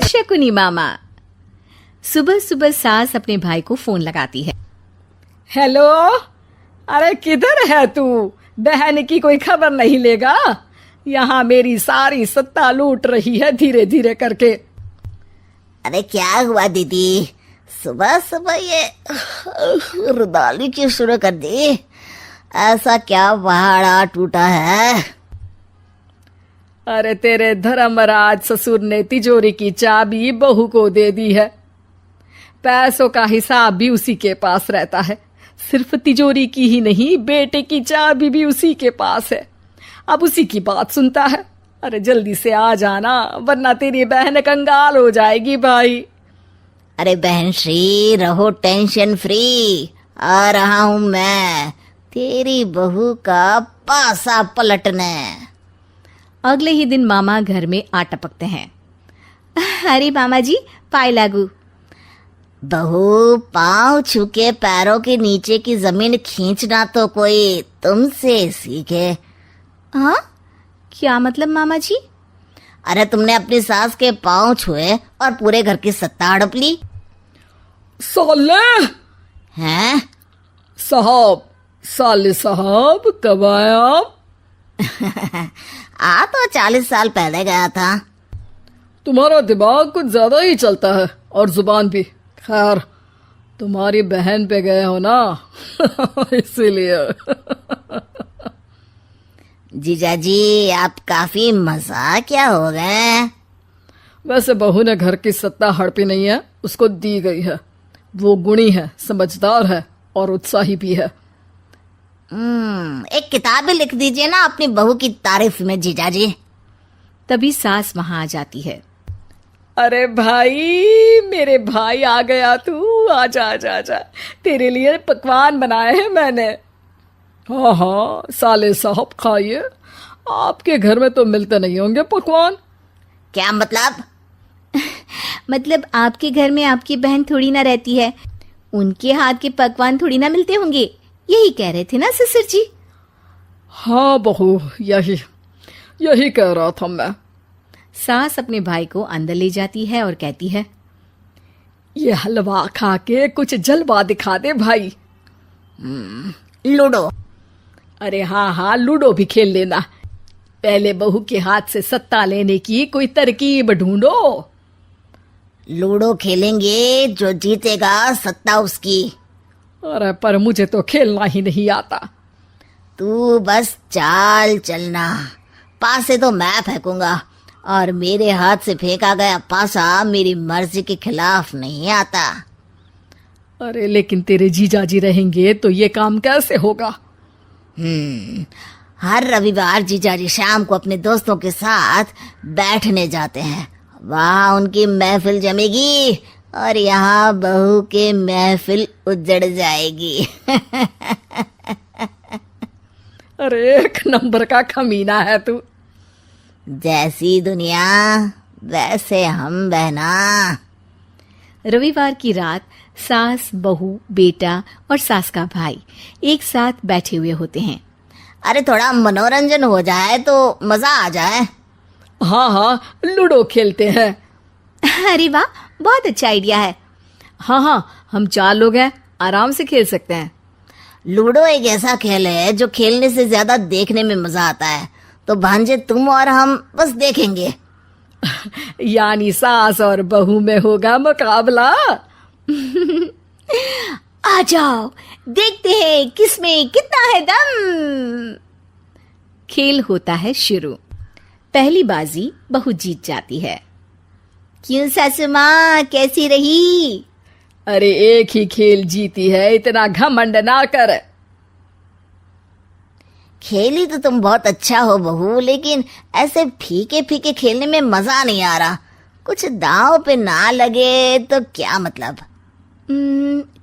शकुनी मामा। सुबह सुबह सास अपने भाई को फोन लगाती है। हेलो, अरे किधर है तू? बहन की कोई खबर नहीं लेगा? यहाँ मेरी सारी सत्ता लूट रही है धीरे धीरे करके। अरे क्या हुआ दीदी, सुबह सुबह ये रुदाली क्यों शुरू कर दी? ऐसा क्या पहाड़ा टूटा है? अरे तेरे धर्मराज ससुर ने तिजोरी की चाबी बहू को दे दी है। पैसों का हिसाब भी उसी के पास रहता है। सिर्फ तिजोरी की ही नहीं, बेटे की चाबी भी उसी के पास है। अब उसी की बात सुनता है। अरे जल्दी से आ जाना, वरना तेरी बहन कंगाल हो जाएगी भाई। अरे बहन श्री, रहो टेंशन फ्री। आ रहा हूँ मैं, तेरी बहू का पासा पलटने। अगले ही दिन मामा घर में आ टपकते हैं। अरे मामा जी, पाए लागू। बहू, पाँव छू के पैरों के नीचे की जमीन खींचना तो कोई तुमसे सीखे। हाँ, क्या मतलब मामा जी? अरे तुमने अपनी सास के पाँव छुए और पूरे घर की सत्ता हड़प ली। साले हैं? साहब, साले साहब कब आए आप? आ तो 40 साल पहले गया था। तुम्हारा दिमाग कुछ ज्यादा ही चलता है और जुबान भी। खैर, तुम्हारी बहन पे गए हो ना इसीलिए। जीजाजी, आप काफी मजाकिया हो गए। वैसे बहू ने घर की सत्ता हड़पी नहीं है, उसको दी गई है। वो गुणी है, समझदार है और उत्साही भी है। एक किताब भी लिख दीजिए ना अपनी बहू की तारीफ में जीजाजी। तभी सास वहां आ जाती है। अरे भाई, मेरे भाई आ गया तू। आजा आजा आजा, तेरे लिए पकवान बनाए हैं मैंने। हाँ हाँ साले साहब, खाइए। आपके घर में तो मिलते नहीं होंगे पकवान। क्या मतलब? मतलब आपके घर में आपकी बहन थोड़ी ना रहती है, उनके हाथ के पकवान थोड़ी ना मिलते होंगे, यही कह रहे थे ना ससुर जी? हाँ बहू, यही कह रहा था मैं। सास अपने भाई को अंदर ले जाती है और कहती है, ये हलवा खा के कुछ जलवा दिखा दे भाई। लूडो। अरे हाँ हाँ, लूडो भी खेल लेना। पहले बहू के हाथ से सत्ता लेने की कोई तरकीब ढूंढो। लूडो खेलेंगे, जो जीतेगा सत्ता उसकी। अरे पर मुझे तो खेलना ही नहीं आता। तू बस चाल चलना, पासे तो मैं फेंकूंगा और मेरे हाथ से फेंका गया पासा मेरी मर्जी के खिलाफ नहीं आता। अरे लेकिन तेरे जीजाजी रहेंगे तो ये काम कैसे होगा? हर रविवार जीजाजी शाम को अपने दोस्तों के साथ बैठने जाते हैं। वहाँ उनकी महफिल जमेगी और यहाँ बहू के महफिल उजड़ जाएगी। अरे एक नंबर का कमीना है तू। जैसी दुनिया वैसे हम बहना। रविवार की रात सास, बहू, बेटा और सास का भाई एक साथ बैठे हुए होते हैं। अरे थोड़ा मनोरंजन हो जाए तो मजा आ जाए। हाँ हाँ, लूडो खेलते हैं। अरे वाह, बहुत अच्छा आइडिया है। हाँ हाँ, हम 4 लोग हैं, आराम से खेल सकते हैं। लूडो एक ऐसा खेल है जो खेलने से ज्यादा देखने में मजा आता है। तो भांजे, तुम और हम बस देखेंगे। यानी सास और बहू में होगा मुकाबला। आ जाओ, देखते हैं किसमें कितना है दम। खेल होता है शुरू। पहली बाजी बहू जीत जाती है। क्यों सासू माँ, कैसी रही? अरे एक ही खेल जीती है, इतना घमंड ना कर। खेली तो तुम बहुत अच्छा हो बहू, लेकिन ऐसे फीके फीके खेलने में मजा नहीं आ रहा। कुछ दांव पे ना लगे तो क्या मतलब?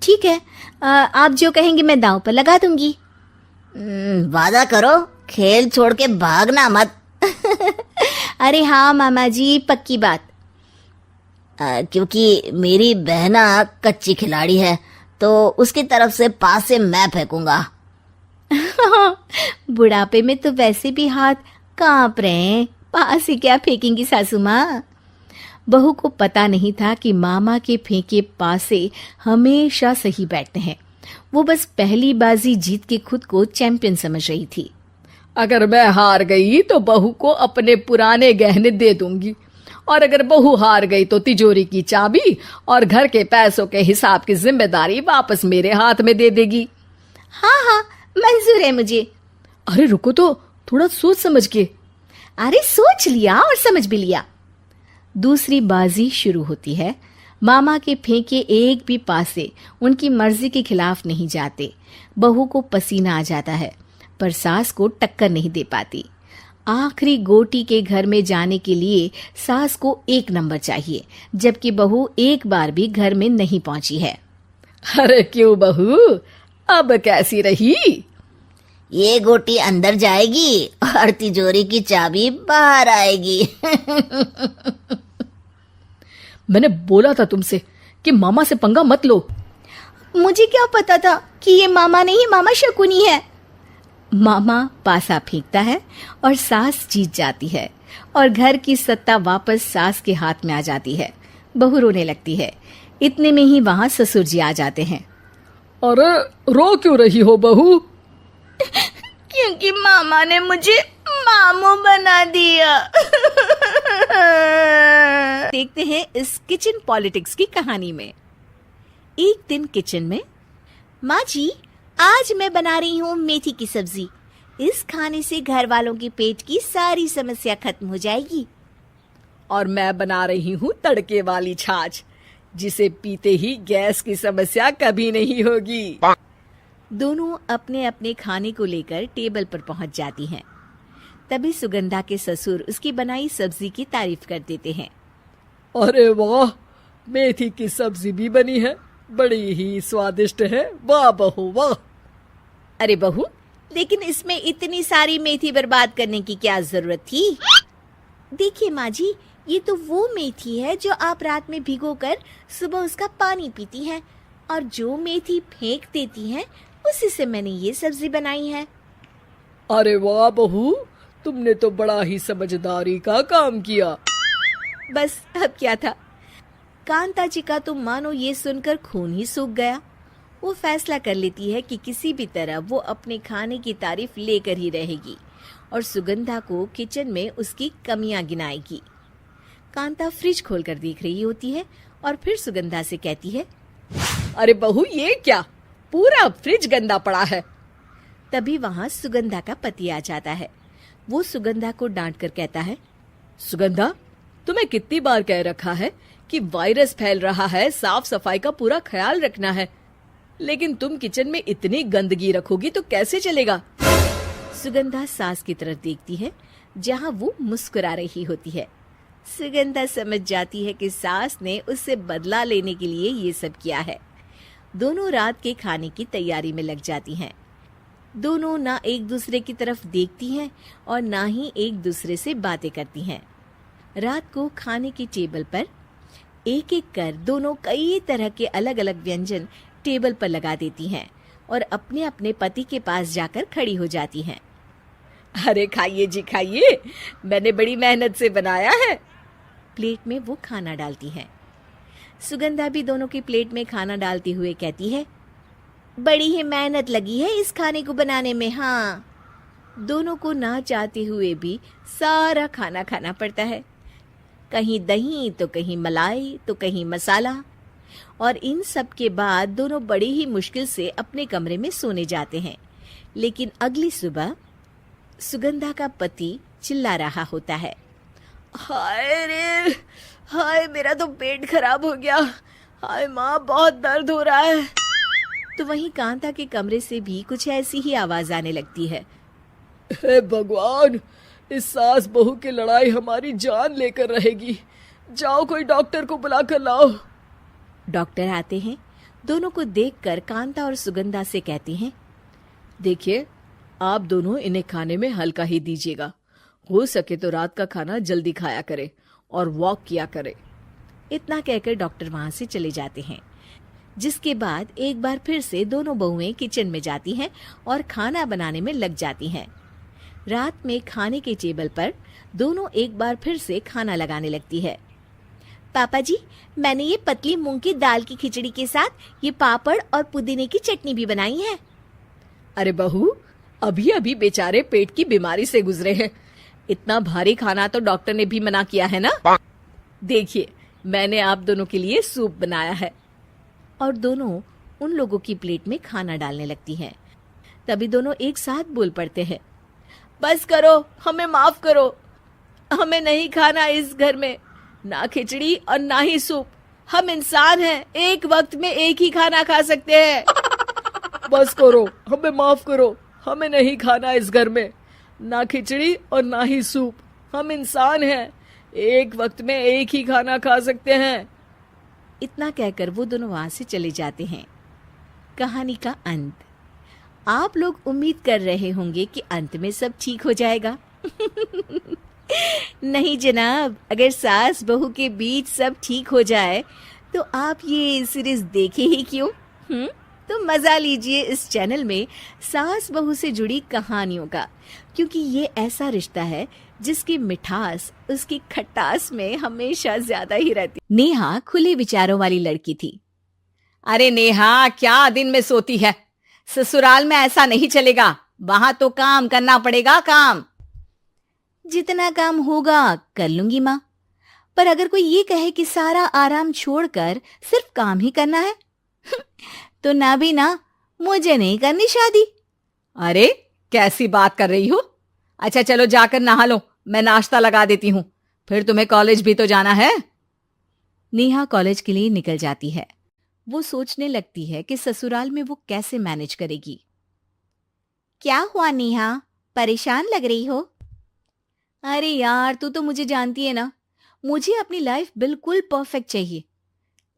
ठीक है, आप जो कहेंगे मैं दांव पर लगा दूंगी। वादा करो, खेल छोड़ के भागना मत। अरे हाँ मामा जी, पक्की बात। क्योंकि मेरी बहना कच्ची खिलाड़ी है, तो उसकी तरफ से पास से मैं फेंकूंगा। बुढ़ापे में तो वैसे भी हाथ कांप रहे हैं, पास से क्या फेंकेंगी सासू माँ? बहू को पता नहीं था कि मामा के फेंके पासे हमेशा सही बैठते हैं। वो बस पहली बाजी जीत के खुद को चैंपियन समझ रही थी। अगर मैं हार गई तो बहू को अपने पुराने गहने दे दूंगी, और अगर बहू हार गई तो तिजोरी की चाबी और घर के पैसों के हिसाब की जिम्मेदारी वापस मेरे हाथ में दे देगी। हाँ हाँ, मंजूर है मुझे। अरे रुको तो, थोड़ा सोच समझ के। अरे सोच लिया और समझ भी लिया। दूसरी बाजी शुरू होती है। मामा के फेंके एक भी पासे उनकी मर्जी के खिलाफ नहीं जाते। बहू को पसीना आ जाता है, पर सास को टक्कर नहीं दे पाती। आखिरी गोटी के घर में जाने के लिए सास को 1 नंबर चाहिए, जबकि बहू एक बार भी घर में नहीं पहुंची है। अरे क्यों बहू, अब कैसी रही? ये गोटी अंदर जाएगी और तिजोरी की चाबी बाहर आएगी। मैंने बोला था तुमसे कि मामा से पंगा मत लो। मुझे क्या पता था कि ये मामा नहीं, मामा शकुनी है। मामा पासा फेंकता है और सास जीत जाती है और घर की सत्ता वापस सास के हाथ में आ जाती है। बहू रोने लगती है। इतने में ही वहां ससुर जी आ जाते हैं। अरे रो क्यों रही हो बहू? क्योंकि मामा ने मुझे मामू बना दिया। देखते हैं इस किचन पॉलिटिक्स की कहानी में। एक दिन किचन में, माँ जी आज मैं बना रही हूँ मेथी की सब्जी। इस खाने से घर वालों के पेट की सारी समस्या खत्म हो जाएगी। और मैं बना रही हूँ तड़के वाली छाछ, जिसे पीते ही गैस की समस्या कभी नहीं होगी। दोनों अपने अपने खाने को लेकर टेबल पर पहुंच जाती हैं। तभी सुगंधा के ससुर उसकी बनाई सब्जी की तारीफ कर देते हैं। अरे वाह, मेथी की सब्जी भी बनी है, बड़ी ही स्वादिष्ट है। वाह बहू वाह। अरे बहू, लेकिन इसमें इतनी सारी मेथी बर्बाद करने की क्या जरूरत थी? देखिए माँ जी, ये तो वो मेथी है जो आप रात में भिगोकर सुबह उसका पानी पीती हैं, और जो मेथी फेंक देती हैं उसी से मैंने ये सब्जी बनाई है। अरे वाह बहू, तुमने तो बड़ा ही समझदारी का काम किया। बस अब क्या था, कांता जी का तो मानो ये सुनकर खून ही सूख गया। वो फैसला कर लेती है कि किसी भी तरह वो अपने खाने की तारीफ लेकर ही रहेगी और सुगंधा को किचन में उसकी कमियां गिनाएगी। कांता फ्रिज खोलकर देख रही होती है और फिर सुगंधा से कहती है, अरे बहू ये क्या, पूरा फ्रिज गंदा पड़ा है। तभी वहां सुगंधा का पति आ जाता है। वो सुगंधा को डांट कर कहता है, सुगंधा, तुम्हें कितनी बार कह रखा है कि वायरस फैल रहा है, साफ सफाई का पूरा ख्याल रखना है, लेकिन तुम किचन में इतनी गंदगी रखोगी तो कैसे चलेगा? सुगंधा सास की तरफ देखती है जहां वो मुस्कुरा रही होती है। सुगंधा समझ जाती है कि सास ने उससे बदला लेने के लिए ये सब किया है। दोनों रात के खाने की तैयारी में लग जाती हैं। दोनों ना एक दूसरे की तरफ देखती हैं और ना ही एक दूसरे से बातें करती हैं। रात को खाने की टेबल पर एक एक कर दोनों कई तरह के अलग अलग व्यंजन टेबल पर लगा देती हैं और अपने अपने पति के पास जाकर खड़ी हो जाती हैं। अरे खाइए जी खाइए, मैंने बड़ी मेहनत से बनाया है। प्लेट में वो खाना डालती हैं। सुगंधा भी दोनों की प्लेट में खाना डालते हुए कहती है, बड़ी ही मेहनत लगी है इस खाने को बनाने में। हाँ, दोनों को ना चाहते हुए भी सारा खाना खाना पड़ता है। कहीं दही तो कहीं मलाई तो कहीं मसाला, और इन सब के बाद दोनों बड़ी ही मुश्किल से अपने कमरे में सोने जाते हैं। लेकिन अगली सुबह सुगंधा का पति चिल्ला रहा होता है, हाय रे हाय, मेरा तो पेट खराब हो गया। हाय माँ, बहुत दर्द हो रहा है। तो वहीं कांता के कमरे से भी कुछ ऐसी ही आवाज आने लगती है। हे भगवान, इस सास बहू की लड़ाई हमारी जान लेकर रहेगी। जाओ कोई डॉक्टर को बुला कर लाओ। डॉक्टर आते हैं। दोनों को देखकर कांता और सुगंधा से कहते हैं, देखिए, आप दोनों इन्हें खाने में हल्का ही दीजिएगा। हो सके तो रात का खाना जल्दी खाया करे और वॉक किया करे। इतना कहकर डॉक्टर वहां से चले जाते हैं। जिसके बाद एक बार फिर से दोनों बहुएं किचन में जाती हैं और खाना बनाने में लग जाती हैं। रात में खाने के टेबल पर दोनों एक बार फिर से खाना लगाने लगती है। पापा जी, मैंने ये पतली मूंग की दाल की खिचड़ी के साथ ये पापड़ और पुदीने की चटनी भी बनाई है। अरे बहू, अभी अभी बेचारे पेट की बीमारी से गुजरे हैं, इतना भारी खाना तो डॉक्टर ने भी मना किया है ना। देखिए, मैंने आप दोनों के लिए सूप बनाया है। और दोनों उन लोगों की प्लेट में खाना डालने लगती हैं। तभी दोनों एक साथ बोल पड़ते हैं, बस करो, हमें माफ करो, हमें नहीं खाना इस घर में ना खिचड़ी और ना ही सूप। हम इंसान हैं, एक वक्त में एक ही खाना खा सकते हैं। बस करो, हमें माफ करो, हमें नहीं खाना इस घर में ना खिचड़ी और ना ही सूप। हम इंसान हैं, एक वक्त में एक ही खाना खा सकते हैं। इतना कहकर वो दोनों वहां से चले जाते हैं। कहानी का अंत। आप लोग उम्मीद कर रहे होंगे कि अंत में सब ठीक हो जाएगा। नहीं जनाब, अगर सास बहू के बीच सब ठीक हो जाए तो आप ये सीरीज देखे ही क्यों? तो मजा लीजिए इस चैनल में सास बहू से जुड़ी कहानियों का, क्योंकि ये ऐसा रिश्ता है जिसकी मिठास उसकी खटास में हमेशा ज्यादा ही रहती। नेहा खुले विचारों वाली लड़की थी। अरे नेहा, क्या दिन में सोती है? ससुराल में ऐसा नहीं चलेगा, वहां तो काम करना पड़ेगा। काम जितना काम होगा कर लूंगी माँ, पर अगर कोई ये कहे कि सारा आराम छोड़कर सिर्फ काम ही करना है तो ना भी ना, मुझे नहीं करनी शादी। अरे कैसी बात कर रही हो? अच्छा चलो जाकर नहा लो, मैं नाश्ता लगा देती हूँ, फिर तुम्हें कॉलेज भी तो जाना है। नेहा कॉलेज के लिए निकल जाती है। वो सोचने लगती है कि ससुराल में वो कैसे मैनेज करेगी। क्या हुआ नेहा, परेशान लग रही हो? अरे यार, तू तो मुझे जानती है ना, मुझे अपनी लाइफ बिल्कुल परफेक्ट चाहिए,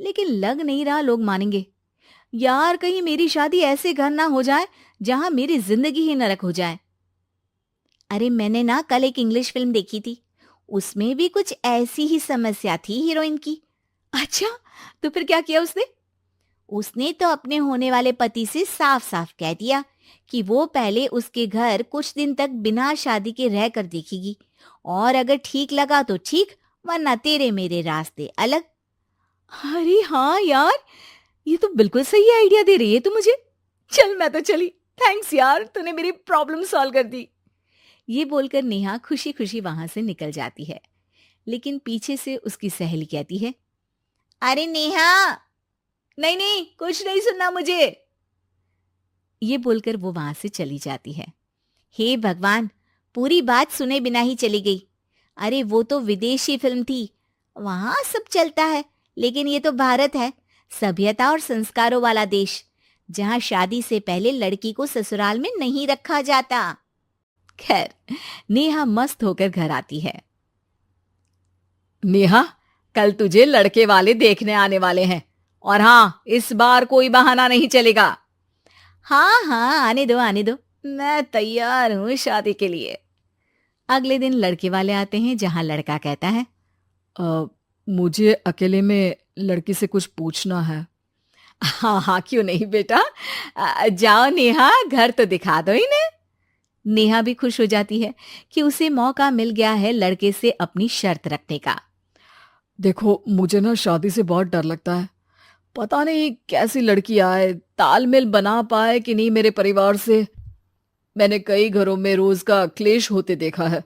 लेकिन लग नहीं रहा लोग मानेंगे। यार, कहीं मेरी शादी ऐसे घर ना हो जाए जहां मेरी जिंदगी ही नरक हो जाए। अरे मैंने ना कल एक इंग्लिश फिल्म देखी थी, उसमें भी कुछ ऐसी ही समस्या थी हीरोइन की। अच्छा, तो फिर क्या किया उसने? उसने तो अपने होने वाले पति से साफ साफ कह दिया कि वो पहले उसके घर कुछ दिन तक बिना शादी के रह कर देखेगी, और अगर ठीक लगा तो ठीक, वरना तेरे मेरे रास्ते अलग। अरे हाँ यार, ये तो बिल्कुल सही आइडिया दे रही है तू मुझे। चल मैं तो चली, थैंक्स यार, तूने मेरी प्रॉब्लम सॉल्व कर दी। ये बोलकर नेहा खुशी खुशी वहां से निकल जाती है, लेकिन पीछे से उसकी सहेली कहती है, अरे नेहा, नहीं नहीं, कुछ नहीं सुनना मुझे। ये बोलकर वो वहां से चली जाती है। हे भगवान, पूरी बात सुने बिना ही चली गई। अरे वो तो विदेशी फिल्म थी, वहां सब चलता है, लेकिन ये तो भारत है, सभ्यता और संस्कारों वाला देश, जहां शादी से पहले लड़की को ससुराल में नहीं रखा जाता। खैर, नेहा मस्त होकर घर आती है। नेहा, कल तुझे लड़के वाले देखने आने वाले हैं, और हाँ, इस बार कोई बहाना नहीं चलेगा। हाँ हाँ, आने दो आने दो, मैं तैयार हूं शादी के लिए। अगले दिन लड़के वाले आते हैं, जहां लड़का कहता है, मुझे अकेले में लड़की से कुछ पूछना है। हाँ हाँ, क्यों नहीं बेटा, जाओ नेहा, घर तो दिखा दो इन्हें। नेहा भी खुश हो जाती है कि उसे मौका मिल गया है लड़के से अपनी शर्त रखने का। देखो, मुझे ना शादी से बहुत डर लगता है, पता नहीं कैसी लड़की आए, तालमेल बना पाए कि नहीं मेरे परिवार से। मैंने कई घरों में रोज का क्लेश होते देखा है।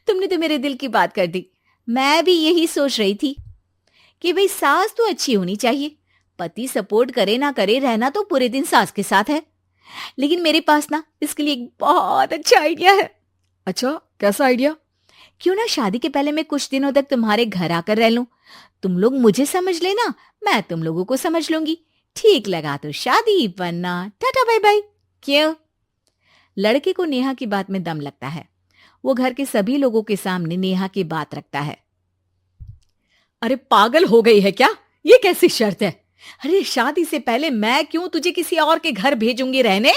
तुमने तो मेरे दिल की बात कर दी। मैं भी यही सोच रही थी कि भाई सास तो अच्छी होनी चाहिए, पति सपोर्ट करे ना करे, रहना तो पूरे दिन सास के साथ है। लेकिन मेरे पास ना इसके लिए एक बहुत अच्छा आइडिया है। अच्छा, कैसा आइडिया? क्यों ना शादी के पहले मैं कुछ दिनों तक तुम्हारे घर आकर रह लूं, तुम लोग मुझे समझ लेना, मैं तुम लोगों को समझ लूंगी। ठीक लगा तो शादी, वरना टाटा बाय बाय। क्यों? लड़के को नेहा की बात में दम लगता है। वो घर के सभी लोगों के सामने नेहा की बात रखता है। अरे पागल हो गई है क्या? ये कैसी शर्त है? अरे शादी से पहले मैं क्यों तुझे किसी और के घर भेजूंगी रहने?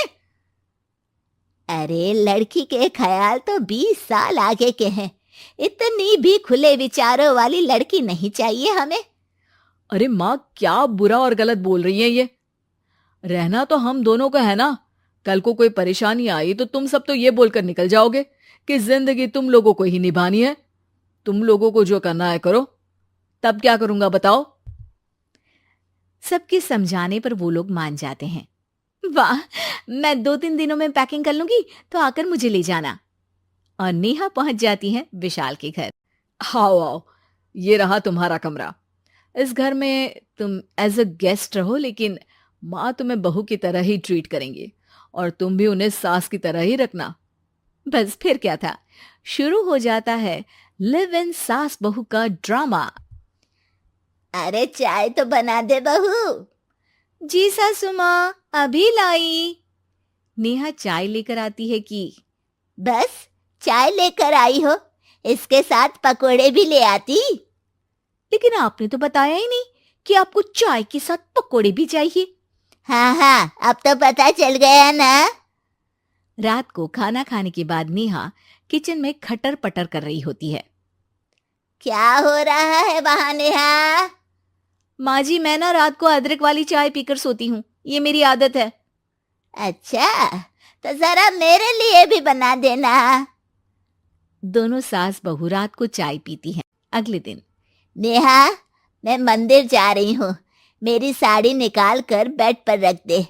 अरे लड़की के ख्याल तो 20 साल आगे के हैं, इतनी भी खुले विचारों वाली लड़की नहीं चाहिए हमें। अरे माँ, क्या बुरा और गलत बोल रही है ये? रहना तो हम दोनों का है ना, कल को कोई परेशानी आई तो तुम सब तो ये बोलकर निकल जाओगे कि जिंदगी तुम लोगों को ही निभानी है। तुम लोगों को जो करना है करो। तब क्या करूंगा बताओ? सबके समझाने पर वो लोग मान जाते हैं। वाह, मैं 2-3 दिनों में पैकिंग कर लूंगी, तो आकर मुझे ले जाना। और नेहा पहुंच जाती है विशाल के घर। आओ आओ, ये रहा तुम्हारा कमरा। इस घर में तुम एज अ गेस्ट रहो, लेकिन माँ तुम्हें बहू की तरह ही ट्रीट करेंगी और तुम भी उन्हें सास की तरह ही रखना। बस फिर क्या था, शुरू हो जाता है लिव इन सास बहू का ड्रामा। अरे चाय तो बना दे बहू। जी सासू माँ, अभी लाई। नेहा चाय लेकर आती है कि बस चाय लेकर आई हो, इसके साथ पकोड़े भी ले आती। लेकिन आपने तो बताया ही नहीं कि आपको चाय के साथ पकोड़े भी चाहिए। हाँ हाँ, अब तो पता चल गया ना। रात को खाना खाने के बाद नेहा किचन में खटर पटर कर रही होती है। क्या हो रहा है वहां नेहा? माँ जी, मैं ना रात को अदरक वाली चाय पीकर सोती हूँ, ये मेरी आदत है। अच्छा, तो जरा मेरे लिए भी बना देना। दोनों सास बहू रात को चाय पीती हैं। अगले दिन नेहा, मैं मंदिर जा रही हूँ, मेरी साड़ी निकाल कर बेड पर रख दे।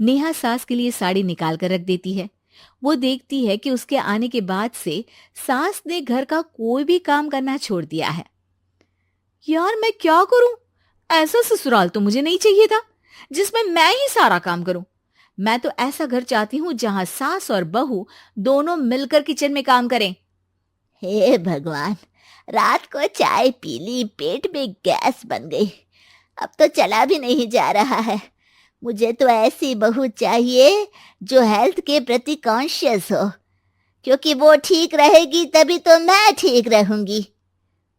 नेहा सास के लिए साड़ी निकाल कर रख देती है। वो देखती है कि उसके आने के बाद से सास ने घर का कोई भी काम करना छोड़ दिया है। यार, मैं क्या करूं? ऐसा ससुराल तो मुझे नहीं चाहिए था जिसमें मैं ही सारा काम करूं। मैं तो ऐसा घर चाहती हूं जहां सास और बहू दोनों मिलकर किचन में काम करें। हे भगवान, रात को चाय पी ली, पेट में गैस बन गई, अब तो चला भी नहीं जा रहा है। मुझे तो ऐसी बहू चाहिए जो हेल्थ के प्रति कॉन्शियस हो, क्योंकि वो ठीक रहेगी तभी तो मैं ठीक रहूंगी।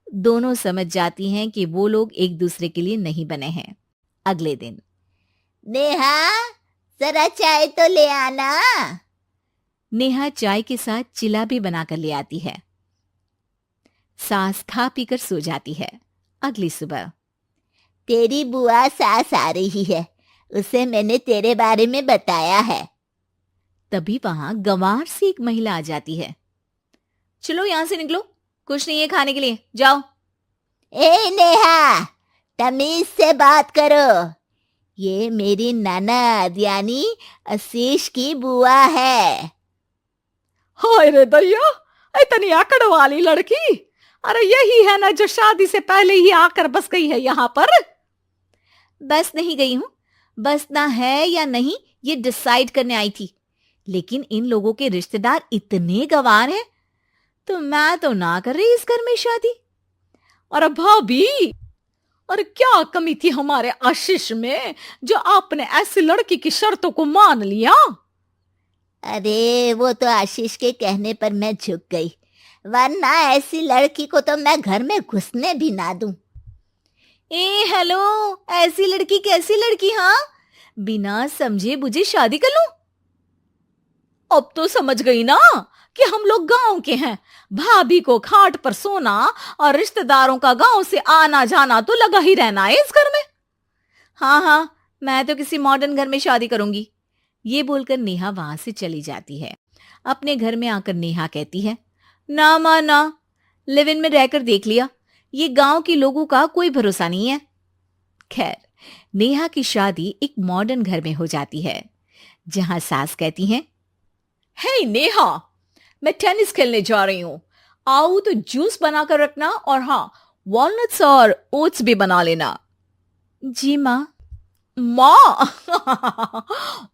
दोनों समझ जाती हैं कि वो लोग एक दूसरे के लिए नहीं बने हैं। अगले दिन नेहा, जरा चाय तो ले आना। नेहा चाय के साथ चिला भी बनाकर ले आती है। सास खा पीकर सो जाती है। अगली सुबह तेरी बुआ सास आ रही है, उसे मैंने तेरे बारे में बताया है। तभी वहां गंवार से एक महिला आ जाती है। चलो यहां से निकलो, कुछ नहीं है खाने के लिए, जाओ। ए नेहा, तमीज से बात करो, ये मेरी ननद यानी आशीष की बुआ है। हाय रे दैया, इतनी आकड़ वाली लड़की! अरे यही है ना जो शादी से पहले ही आकर बस गई है यहाँ पर। बस नहीं गई हूं, बसना है या नहीं ये डिसाइड करने आई थी। लेकिन इन लोगों के रिश्तेदार इतने गंवार हैं, तो मैं तो ना कर रही इस घर में शादी। और भाभी, और क्या कमी थी हमारे आशीष में जो आपने ऐसी लड़की की शर्तों को मान लिया? अरे वो तो आशीष के कहने पर मैं झुक गई, वरना ऐसी लड़की को तो मैं घर में घुसने भी ना दूं। ए हेलो, ऐसी लड़की कैसी लड़की? हाँ, बिना समझे बुझे शादी कर लूं? अब तो समझ गई ना कि हम लोग गांव के हैं। भाभी को खाट पर सोना और रिश्तेदारों का गांव से आना जाना तो लगा ही रहना है इस घर में। हाँ हाँ, मैं तो किसी मॉडर्न घर में शादी करूंगी। ये बोलकर नेहा वहां से चली जाती है। अपने घर में आकर नेहा कहती है, ना माँ ना, लिव इन में रहकर देख लिया, ये गांव के लोगों का कोई भरोसा नहीं है। खैर, नेहा की शादी एक मॉडर्न घर में हो जाती है, जहां सास कहती हैं, हे नेहा, मैं टेनिस खेलने जा रही हूं, आओ तो जूस बनाकर रखना, और हाँ, वॉलनट्स और ओट्स भी बना लेना। जी माँ। माँ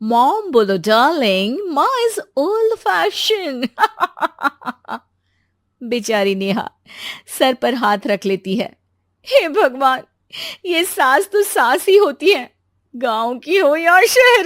मॉम बोलो डार्लिंग, माँ इज ओल्ड फैशन। बेचारी नेहा सर पर हाथ रख लेती है। हे भगवान, ये सास तो सास ही होती है, गांव की हो या शहर